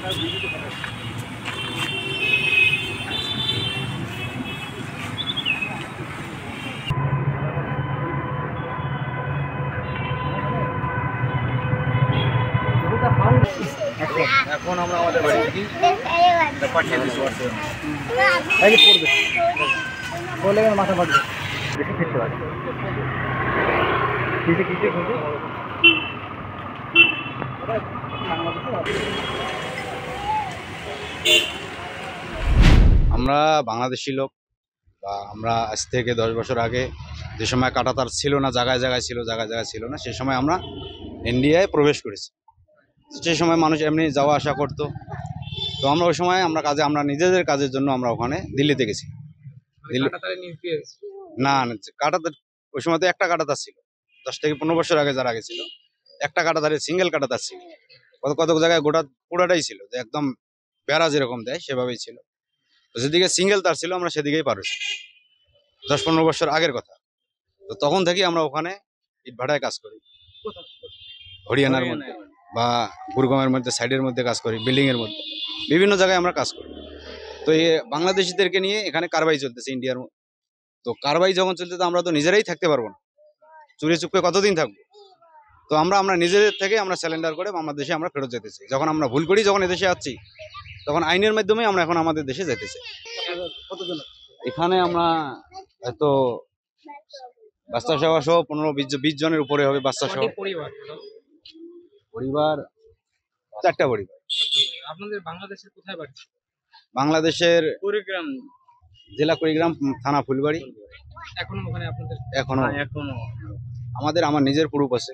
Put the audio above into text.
এখন আমরা আমাদের বাড়ি থেকে পাঠিয়ে দিচ্ছি পড়বে বলে মাথা ফাটবে বেশি খেতে পারে কিসে কিসে খুঁজে আমরা বাংলাদেশি লোক বা আমরা আজ থেকে 10 বছর আগে যে সময় কাঁটাতার ছিল না, জায়গায় জায়গায় ছিল, জায়গায় জায়গায় ছিল না, সেই সময় আমরা ইন্ডিয়ায় প্রবেশ করেছি। সেই সময় মানুষ এমনি যাওয়া আসা করতো। তো আমরা ওই সময় আমরা নিজেদের কাজের জন্য আমরা ওখানে দিল্লিতে গেছি। না কাঁটাতার ওই সময় তো একটা কাঁটাতার ছিল, 10 থেকে 15 বছর আগে যারা গেছিল একটা কাঁটাতারে সিঙ্গেল কাঁটাতার ছিল। কত কত জায়গায় গোটা পুরাটাই ছিল, যে একদম বেড়া যেরকম দেয় সেভাবেই ছিল। তো যেদিকে সিঙ্গেল তার ছিল আমরা সেদিকেই পার হয়েছি, 10-15 বছর আগের কথা। তো তখন থেকেই আমরা ওখানে ইটভাটায় কাজ করি, হরিয়ানার মধ্যে বা গুরগাঁওয়ের মধ্যে, সাইডের মধ্যে কাজ করি, বিল্ডিং এর মধ্যে বিভিন্ন জায়গায় আমরা কাজ করি। তো এই বাংলাদেশিদেরকে নিয়ে এখানে কারবাই চলতেছে ইন্ডিয়ার। তো কারবাই যখন চলতেছে আমরা তো নিজেরাই থাকতে পারবো না, চুরি চুপকে কতদিন থাকবো। তো আমরা নিজেদের থেকে আমরা স্যালেন্ডার করে বাংলাদেশে আমরা ফেরত যেতেছি। যখন আমরা ভুল করি, যখন এদেশে আসছি, তখন আইনের মাধ্যমে আমরা এখন আমাদের দেশে যেতেছি। এখানে আমরা হয়তো বাচ্চা সহ 15-20 জনের উপরে হবে বাচ্চা সহ। পরিবার 4টা পরিবার। আপনাদের বাংলাদেশের কোথায় বাড়ি? বাংলাদেশের কুড়িগ্রাম জেলা, কুড়িগ্রাম থানা, ফুলবাড়ি। এখনো ওখানে আপনাদের? এখনো আমার নিজের প্রুফ আছে।